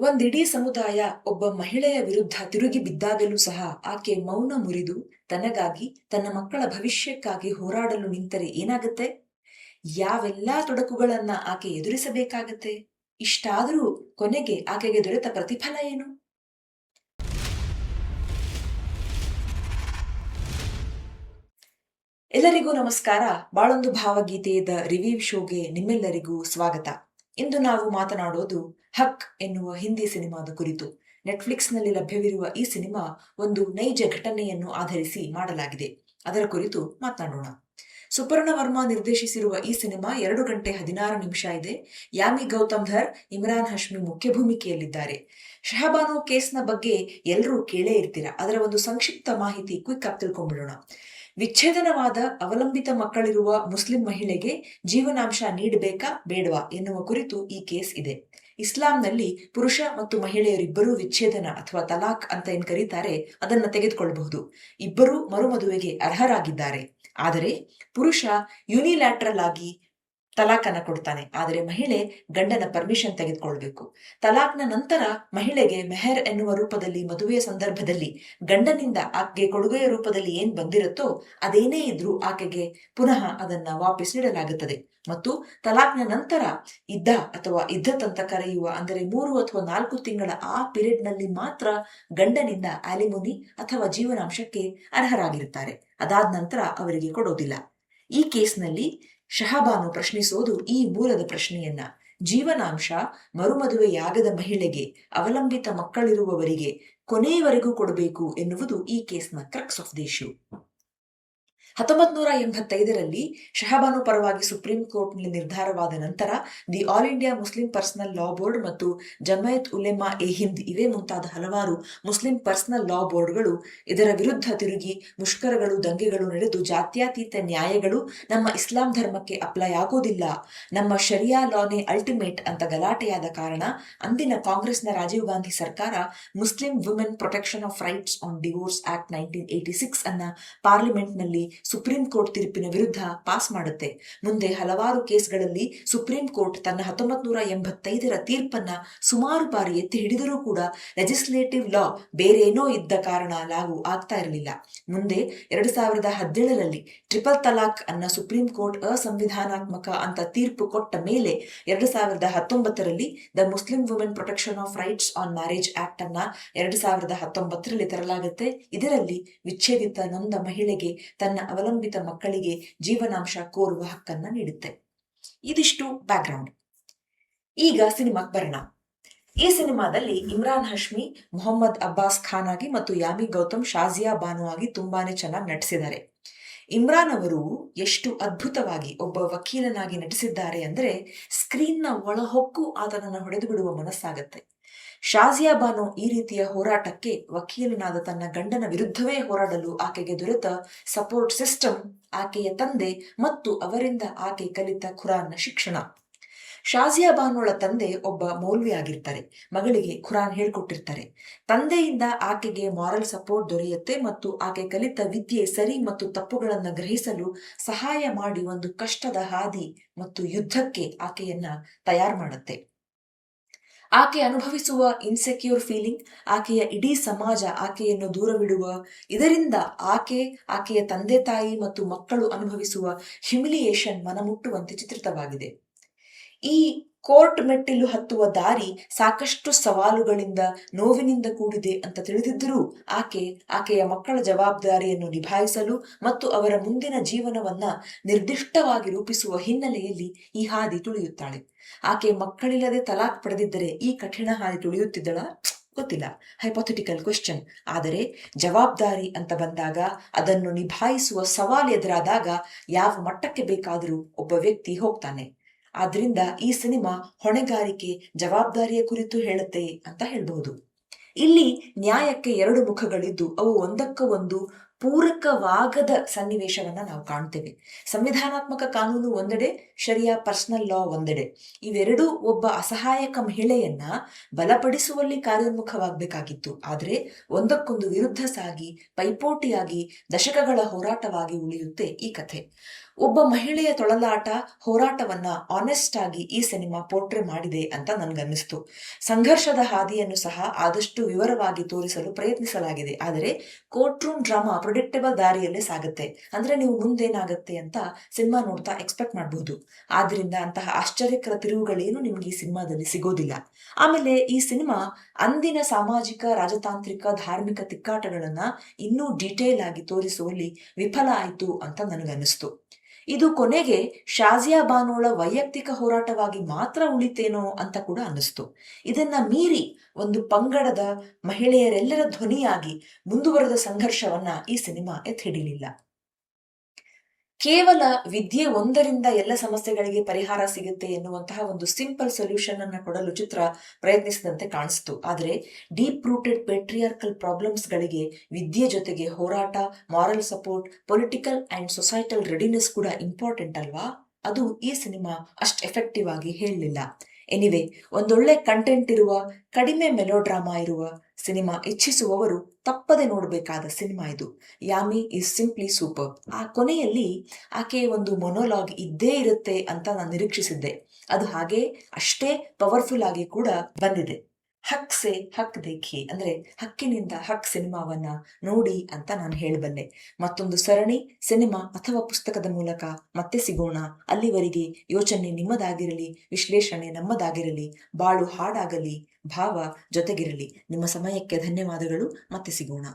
ಒಂದಿಡೀ ಸಮುದಾಯ ಒಬ್ಬ ಮಹಿಳೆಯ ವಿರುದ್ಧ ತಿರುಗಿ ಬಿದ್ದಾಗಲೂ ಸಹ ಆಕೆ ಮೌನ ಮುರಿದು ತನಗಾಗಿ ತನ್ನ ಮಕ್ಕಳ ಭವಿಷ್ಯಕ್ಕಾಗಿ ಹೋರಾಡಲು ನಿಂತರೆ ಏನಾಗುತ್ತೆ? ಯಾವೆಲ್ಲಾ ತೊಡಕುಗಳನ್ನ ಆಕೆ ಎದುರಿಸಬೇಕಾಗತ್ತೆ? ಇಷ್ಟಾದರೂ ಕೊನೆಗೆ ಆಕೆಗೆ ದೊರೆತ ಪ್ರತಿಫಲ ಏನು? ಎಲ್ಲರಿಗೂ ನಮಸ್ಕಾರ. ಬಾಳೊಂದು ಭಾವಗೀತೆಯ ರಿವ್ಯೂ ಶೋಗೆ ನಿಮ್ಮೆಲ್ಲರಿಗೂ ಸ್ವಾಗತ. ಇಂದು ನಾವು ಮಾತನಾಡೋದು ಹಕ್ ಎನ್ನುವ ಹಿಂದಿ ಸಿನಿಮಾದ ಕುರಿತು. ನೆಟ್ಫ್ಲಿಕ್ಸ್ನಲ್ಲಿ ಲಭ್ಯವಿರುವ ಈ ಸಿನಿಮಾ ಒಂದು ನೈಜ ಘಟನೆಯನ್ನು ಆಧರಿಸಿ ಮಾಡಲಾಗಿದೆ. ಅದರ ಕುರಿತು ಮಾತನಾಡೋಣ. ಸುಪರ್ಣ ವರ್ಮಾ ನಿರ್ದೇಶಿಸಿರುವ ಈ ಸಿನಿಮಾ 2 ಗಂಟೆ 16 ನಿಮಿಷ ಇದೆ. ಯಾಮಿ ಗೌತಮ್ ಧರ್, ಇಮ್ರಾನ್ ಹಶ್ಮಿ ಮುಖ್ಯ ಭೂಮಿಕೆಯಲ್ಲಿದ್ದಾರೆ. ಶಹಬಾನೋ ಕೇಸ್ನ ಬಗ್ಗೆ ಎಲ್ಲರೂ ಕೇಳೇ ಇರ್ತೀರಾ. ಅದರ ಒಂದು ಸಂಕ್ಷಿಪ್ತ ಮಾಹಿತಿ ಕ್ವಿಕ್ ಆಗಿ ತಿಳ್ಕೊಂಡ್ಬಿಡೋಣ. ವಿಚ್ಛೇದನವಾದ ಅವಲಂಬಿತ ಮಕ್ಕಳಿರುವ ಮುಸ್ಲಿಂ ಮಹಿಳೆಗೆ ಜೀವನಾಂಶ ನೀಡಬೇಕಾ ಬೇಡವಾ ಎನ್ನುವ ಕುರಿತು ಈ ಕೇಸ್ ಇದೆ. ಇಸ್ಲಾಂನಲ್ಲಿ ಪುರುಷ ಮತ್ತು ಮಹಿಳೆಯರಿಬ್ಬರೂ ವಿಚ್ಛೇದನ ಅಥವಾ ತಲಾಕ್ ಅಂತ ಏನ್ ಕರೀತಾರೆ ಅದನ್ನ ತೆಗೆದುಕೊಳ್ಳಬಹುದು. ಇಬ್ಬರೂ ಮರುಮದುವೆಗೆ ಅರ್ಹರಾಗಿದ್ದಾರೆ. ಆದರೆ ಪುರುಷ ಯುನಿಲ್ಯಾಟ್ರಲ್ ಆಗಿ ತಲಾಖನ್ನ ಕೊಡ್ತಾನೆ. ಆದರೆ ಮಹಿಳೆ ಗಂಡನ ಪರ್ಮಿಷನ್ ತೆಗೆದುಕೊಳ್ಬೇಕು. ತಲಾಕ್ನ ನಂತರ ಮಹಿಳೆಗೆ ಮೆಹರ್ ಎನ್ನುವ ರೂಪದಲ್ಲಿ ಮದುವೆಯ ಸಂದರ್ಭದಲ್ಲಿ ಗಂಡನಿಂದ ಆಕೆಗೆ ಕೊಡುಗೆಯ ರೂಪದಲ್ಲಿ ಏನ್ ಬಂದಿರುತ್ತೋ ಅದೇನೇ ಇದ್ರೂ ಆಕೆಗೆ ಪುನಃ ಅದನ್ನ ವಾಪಸ್ ನೀಡಲಾಗುತ್ತದೆ. ಮತ್ತು ತಲಾಕ್ನ ನಂತರ ಇದ್ದ ಅಥವಾ ಇದ್ದತ್ ಅಂತ ಕರೆಯುವ ಅಂದರೆ 3 ಅಥವಾ 4 ತಿಂಗಳ ಆ ಪೀರಿಯಡ್ ನಲ್ಲಿ ಮಾತ್ರ ಗಂಡನಿಂದ ಆಲಿಮೋನಿ ಅಥವಾ ಜೀವನಾಂಶಕ್ಕೆ ಅರ್ಹರಾಗಿರುತ್ತಾರೆ. ಅದಾದ ನಂತರ ಅವರಿಗೆ ಕೊಡೋದಿಲ್ಲ. ಈ ಕೇಸ್ನಲ್ಲಿ ಶಹಬಾನು ಪ್ರಶ್ನಿಸೋದು ಈ ಮೂಲದ ಪ್ರಶ್ನೆಯನ್ನ. ಜೀವನಾಂಶ ಮರುಮದುವೆಯಾಗದ ಮಹಿಳೆಗೆ, ಅವಲಂಬಿತ ಮಕ್ಕಳಿರುವವರಿಗೆ ಕೊನೆಯವರೆಗೂ ಕೊಡಬೇಕು ಎನ್ನುವುದು ಈ ಕೇಸ್ನ ಕ್ರಕ್ಸ್ ಆಫ್ ದಿ ಇಶ್ಯೂ. 1985ರಲ್ಲಿ ಶಹಬಾನು ಪರವಾಗಿ ಸುಪ್ರೀಂ ಕೋರ್ಟ್ನಲ್ಲಿ ನಿರ್ಧಾರವಾದ ನಂತರ the all India Muslim personal law board ಮತ್ತು ಜಮಯತ್ ಉಲೆಮಾ ಎ ಹಿಂದ್ ಇವೇ ಮುಂತಾದ ಹಲವಾರು ಮುಸ್ಲಿಂ ಪರ್ಸನಲ್ ಲಾ ಬೋರ್ಡ್ಗಳು ಇದರ ವಿರುದ್ಧ ತಿರುಗಿ ಮುಷ್ಕರಗಳು, ದಂಗೆಗಳು ನಡೆದು ಜಾತ್ಯತೀತ ನ್ಯಾಯಗಳು ನಮ್ಮ ಇಸ್ಲಾಂ ಧರ್ಮಕ್ಕೆ ಅಪ್ಲೈ ಆಗೋದಿಲ್ಲ, ನಮ್ಮ ಶರಿಯಾ ಲಾನೇ ಅಲ್ಟಿಮೇಟ್ ಅಂತ ಗಲಾಟೆಯಾದ ಕಾರಣ ಅಂದಿನ ಕಾಂಗ್ರೆಸ್ನ ರಾಜೀವ್ ಗಾಂಧಿ ಸರ್ಕಾರ Muslim women protection of rights on divorce act 1986 ಅನ್ನ ಪಾರ್ಲಿಮೆಂಟ್ನಲ್ಲಿ ಸುಪ್ರೀಂ ಕೋರ್ಟ್ ತೀರ್ಪಿನ ವಿರುದ್ಧ ಪಾಸ್ ಮಾಡುತ್ತೆ. ಮುಂದೆ ಹಲವಾರು ಕೇಸ್ಗಳಲ್ಲಿ ಸುಪ್ರೀಂ ಕೋರ್ಟ್ ತನ್ನ 1985ರ ತೀರ್ಪನ್ನ ಸುಮಾರು ಬಾರಿ ಎತ್ತಿ ಹಿಡಿದರೂ ಕೂಡ ಲೆಜಿಸ್ಲೇಟಿವ್ ಲಾ ಬೇರೇನೋ ಇದ್ದ ಕಾರಣ ಲಾಗು ಆಗ್ತಾ ಇರಲಿಲ್ಲ. ಮುಂದೆ 2017ರಲ್ಲಿ ಟ್ರಿಪಲ್ ತಲಾಕ್ ಅನ್ನ ಸುಪ್ರೀಂ ಕೋರ್ಟ್ ಅಸಂವಿಧಾನಾತ್ಮಕ ಅಂತ ತೀರ್ಪು ಕೊಟ್ಟ ಮೇಲೆ 2019ರಲ್ಲಿ the Muslim women protection of rights on marriage act ಅನ್ನ 2019ರಲ್ಲಿ ತರಲಾಗುತ್ತೆ. ಇದರಲ್ಲಿ ವಿಚ್ಛೇದಿತ ನೊಂದ ಮಹಿಳೆಗೆ ತನ್ನ ಅವಲಂಬಿತ ಮಕ್ಕಳಿಗೆ ಜೀವನಾಂಶ ಕೋರುವ ಹಕ್ಕನ್ನ ನೀಡುತ್ತೆ. ಇದಿಷ್ಟು ಬ್ಯಾಕ್ಗ್ರೌಂಡ್. ಈಗ ಸಿನಿಮಾಕ್ಕೆ ಬರೋಣ. ಈ ಸಿನಿಮಾದಲ್ಲಿ ಇಮ್ರಾನ್ ಹಶ್ಮಿ ಮೊಹಮ್ಮದ್ ಅಬ್ಬಾಸ್ ಖಾನ್ ಆಗಿ ಮತ್ತು ಯಾಮಿ ಗೌತಮ್ ಶಾಜಿಯಾ ಬಾನು ಆಗಿ ತುಂಬಾನೇ ಚೆನ್ನಾಗಿ ನಟಿಸಿದ್ದಾರೆ. ಇಮ್ರಾನ್ ಅವರು ಎಷ್ಟು ಅದ್ಭುತವಾಗಿ ಒಬ್ಬ ವಕೀಲನಾಗಿ ನಟಿಸಿದ್ದಾರೆ ಅಂದ್ರೆ ಸ್ಕ್ರೀನ್ನ ಒಳಹೊಕ್ಕು ಆತನನ್ನು ಹೊಡೆದು ಬಿಡುವ ಮನಸ್ಸಾಗತ್ತೆ. ಶಾಜಿಯಾ ಬಾನು ಈ ರೀತಿಯ ಹೋರಾಟಕ್ಕೆ ವಕೀಲನಾದ ತನ್ನ ಗಂಡನ ವಿರುದ್ಧವೇ ಹೋರಾಡಲು ಆಕೆಗೆ ದೊರೆತ ಸಪೋರ್ಟ್ ಸಿಸ್ಟಮ್ ಆಕೆಯ ತಂದೆ ಮತ್ತು ಅವರಿಂದ ಆಕೆ ಕಲಿತ ಖುರಾನ್ನ ಶಿಕ್ಷಣ. ಶಾಜಿಯಾ ಬಾನುಳ ತಂದೆ ಒಬ್ಬ ಮೌಲ್ವಿ ಆಗಿರ್ತಾರೆ. ಮಗಳಿಗೆ ಖುರಾನ್ ಹೇಳ್ಕೊಟ್ಟಿರ್ತಾರೆ. ತಂದೆಯಿಂದ ಆಕೆಗೆ ಮಾರಲ್ ಸಪೋರ್ಟ್ ದೊರೆಯುತ್ತೆ ಮತ್ತು ಆಕೆ ಕಲಿತ ವಿದ್ಯೆ ಸರಿ ಮತ್ತು ತಪ್ಪುಗಳನ್ನ ಗ್ರಹಿಸಲು ಸಹಾಯ ಮಾಡಿ ಒಂದು ಕಷ್ಟದ ಹಾದಿ ಮತ್ತು ಯುದ್ಧಕ್ಕೆ ಆಕೆಯನ್ನ ತಯಾರು ಮಾಡುತ್ತೆ. ಆಕೆ ಅನುಭವಿಸುವ ಇನ್ಸೆಕ್ಯೂರ್ ಫೀಲಿಂಗ್, ಆಕೆಯ ಇಡೀ ಸಮಾಜ ಆಕೆಯನ್ನು ದೂರವಿಡುವ, ಇದರಿಂದ ಆಕೆಯ ತಂದೆ ತಾಯಿ ಮತ್ತು ಮಕ್ಕಳು ಅನುಭವಿಸುವ ಹ್ಯುಮಿಲಿಯೇಷನ್ ಮನಮುಟ್ಟುವಂತೆ ಚಿತ್ರಿತವಾಗಿದೆ. ಈ ಕೋರ್ಟ್ ಮೆಟ್ಟಿಲು ಹತ್ತುವ ದಾರಿ ಸಾಕಷ್ಟು ಸವಾಲುಗಳಿಂದ, ನೋವಿನಿಂದ ಕೂಡಿದೆ ಅಂತ ತಿಳಿದಿದ್ದರೂ ಆಕೆಯ ಮಕ್ಕಳ ಜವಾಬ್ದಾರಿಯನ್ನು ನಿಭಾಯಿಸಲು ಮತ್ತು ಅವರ ಮುಂದಿನ ಜೀವನವನ್ನ ನಿರ್ದಿಷ್ಟವಾಗಿ ರೂಪಿಸುವ ಹಿನ್ನೆಲೆಯಲ್ಲಿ ಈ ಹಾದಿ ತುಳಿಯುತ್ತಾಳೆ. ಆಕೆ ಮಕ್ಕಳಿಲ್ಲದೆ ತಲಾಕ್ ಪಡೆದಿದ್ದರೆ ಈ ಕಠಿಣ ಹಾದಿ ತುಳಿಯುತ್ತಿದ್ದಳ? ಗೊತ್ತಿಲ್ಲ, ಹೈಪೋಥೆಟಿಕಲ್ ಕ್ವೆಶ್ಚನ್. ಆದರೆ ಜವಾಬ್ದಾರಿ ಅಂತ ಬಂದಾಗ, ಅದನ್ನು ನಿಭಾಯಿಸುವ ಸವಾಲು ಎದುರಾದಾಗ ಯಾವ ಮಟ್ಟಕ್ಕೆ ಬೇಕಾದರೂ ಒಬ್ಬ ವ್ಯಕ್ತಿ ಹೋಗ್ತಾನೆ. ಆದ್ರಿಂದ ಈ ಸಿನಿಮಾ ಹೊಣೆಗಾರಿಕೆ, ಜವಾಬ್ದಾರಿಯ ಕುರಿತು ಹೇಳುತ್ತೆ ಅಂತ ಹೇಳ್ಬಹುದು. ಇಲ್ಲಿ ನ್ಯಾಯಕ್ಕೆ 2 ಮುಖಗಳಿದ್ದು ಅವು ಒಂದಕ್ಕೊಂದು ಪೂರಕವಾಗದ ಸನ್ನಿವೇಶವನ್ನ ನಾವು ಕಾಣ್ತೇವೆ. ಸಂವಿಧಾನಾತ್ಮಕ ಕಾನೂನು ಒಂದೆಡೆ, ಶರಿಯಾ ಪರ್ಸನಲ್ ಲಾ ಒಂದೆಡೆ. ಇವೆರಡೂ ಒಬ್ಬ ಅಸಹಾಯಕ ಮಹಿಳೆಯನ್ನ ಬಲಪಡಿಸುವಲ್ಲಿ ಕಾರ್ಯೋನ್ಮುಖವಾಗಬೇಕಾಗಿತ್ತು. ಆದರೆ ಒಂದಕ್ಕೊಂದು ವಿರುದ್ಧ ಸಾಗಿ ಪೈಪೋಟಿಯಾಗಿ ದಶಕಗಳ ಹೋರಾಟವಾಗಿ ಉಳಿಯುತ್ತೆ ಈ ಕಥೆ. ಒಬ್ಬ ಮಹಿಳೆಯ ತೊಳಲಾಟ, ಹೋರಾಟವನ್ನ ಆನೆಸ್ಟ್ ಆಗಿ ಈ ಸಿನಿಮಾ ಪೋರ್ಟ್ರೆ ಮಾಡಿದೆ ಅಂತ ನನ್ಗನ್ನಿಸ್ತು. ಸಂಘರ್ಷದ ಹಾದಿಯನ್ನು ಸಹ ಆದಷ್ಟು ವಿವರವಾಗಿ ತೋರಿಸಲು ಪ್ರಯತ್ನಿಸಲಾಗಿದೆ. ಆದರೆ ಕೋರ್ಟ್ ರೂಮ್ ಡ್ರಾಮಾ ಪ್ರಿಡಿಕ್ಟಬಲ್ ದಾರಿಯಲ್ಲೇ ಸಾಗುತ್ತೆ. ಅಂದ್ರೆ ನೀವು ಮುಂದೇನಾಗತ್ತೆ ಅಂತ ಸಿನಿಮಾ ನೋಡ್ತಾ ಎಕ್ಸ್ಪೆಕ್ಟ್ ಮಾಡಬಹುದು. ಆದ್ರಿಂದ ಅಂತಹ ಆಶ್ಚರ್ಯಕರ ತಿರುವುಗಳೇನು ನಿಮ್ಗೆ ಈ ಸಿನಿಮಾದಲ್ಲಿ ಸಿಗೋದಿಲ್ಲ. ಆಮೇಲೆ ಈ ಸಿನಿಮಾ ಅಂದಿನ ಸಾಮಾಜಿಕ, ರಾಜತಾಂತ್ರಿಕ, ಧಾರ್ಮಿಕ ತಿಕ್ಕಾಟಗಳನ್ನ ಇನ್ನೂ ಡೀಟೇಲ್ ಆಗಿ ತೋರಿಸುವಲ್ಲಿ ವಿಫಲ ಆಯಿತು ಅಂತ ನನಗನ್ನಿಸ್ತು. ಇದು ಕೊನೆಗೆ ಶಾಜಿಯಾ ಬಾನೋಳ ವೈಯಕ್ತಿಕ ಹೋರಾಟವಾಗಿ ಮಾತ್ರ ಉಳಿತೇನೋ ಅಂತ ಕೂಡ ಅನ್ನಿಸ್ತು. ಇದನ್ನ ಮೀರಿ ಒಂದು ಪಂಗಡದ ಮಹಿಳೆಯರೆಲ್ಲರ ಧ್ವನಿಯಾಗಿ ಮುಂದುವರೆದ ಸಂಘರ್ಷವನ್ನ ಈ ಸಿನಿಮಾ ಎತ್ತಿಹಿಡಿಲಿಲ್ಲ. ಕೇವಲ ವಿದ್ಯೆ ಒಂದರಿಂದ ಎಲ್ಲ ಸಮಸ್ಯೆಗಳಿಗೆ ಪರಿಹಾರ ಸಿಗುತ್ತೆ ಎನ್ನುವಂತಹ ಒಂದು ಸಿಂಪಲ್ ಸೊಲ್ಯೂಷನ್ ಅನ್ನ ಕೊಡಲು ಚಿತ್ರ ಪ್ರಯತ್ನಿಸಿದಂತೆ ಕಾಣಿಸ್ತು. ಆದರೆ ಡೀಪ್ ರೂಟೆಡ್ ಪೇಟ್ರಿಯಾರ್ಕಲ್ ಪ್ರಾಬ್ಲಮ್ಸ್ ಗಳಿಗೆ ವಿದ್ಯೆ ಜೊತೆಗೆ ಹೋರಾಟ, moral support, political and societal readiness ಕೂಡ ಇಂಪಾರ್ಟೆಂಟ್ ಅಲ್ವಾ? ಅದು ಈ ಸಿನಿಮಾ ಅಷ್ಟು ಎಫೆಕ್ಟಿವ್ ಆಗಿ ಹೇಳಲಿಲ್ಲ. ಎನಿವೆ, ಒಂದೊಳ್ಳೆ ಕಂಟೆಂಟ್ ಇರುವ, ಕಡಿಮೆ ಮೆಲೋಡ್ರಾಮಾ ಇರುವ ಸಿನಿಮಾ ಇಚ್ಛಿಸುವವರು ತಪ್ಪದೆ ನೋಡಬೇಕಾದ ಸಿನಿಮಾ ಇದು. Yami is simply super. ಆ ಕೊನೆಯಲ್ಲಿ ಆಕೆಯ ಒಂದು ಮೊನೋಲಾಗ್ ಇದ್ದೇ ಇರುತ್ತೆ ಅಂತ ನಾನು ನಿರೀಕ್ಷಿಸಿದ್ದೆ. ಅದು ಹಾಗೆ ಅಷ್ಟೇ ಪವರ್ಫುಲ್ ಆಗಿ ಕೂಡ ಬಂದಿದೆ. ಹಕ್ ಸೆ ಹಕ್ ದೇಖಿ ಅಂದ್ರೆ ಹಕ್ಕಿನಿಂದ ಹಕ್ ಸಿನಿಮಾವನ್ನ ನೋಡಿ ಅಂತ ನಾನು ಹೇಳಬಲ್ಲೆ. ಮತ್ತೊಂದು ಸರಣಿ, ಸಿನಿಮಾ ಅಥವಾ ಪುಸ್ತಕದ ಮೂಲಕ ಮತ್ತೆ ಸಿಗೋಣ. ಅಲ್ಲಿವರೆಗೆ ಯೋಚನೆ ನಿಮ್ಮದಾಗಿರಲಿ, ವಿಶ್ಲೇಷಣೆ ನಮ್ಮದಾಗಿರಲಿ, ಬಾಳು ಹಾಡಾಗಲಿ, ಭಾವ ಜೊತೆಗಿರಲಿ. ನಿಮ್ಮ ಸಮಯಕ್ಕೆ ಧನ್ಯವಾದಗಳು. ಮತ್ತೆ ಸಿಗೋಣ.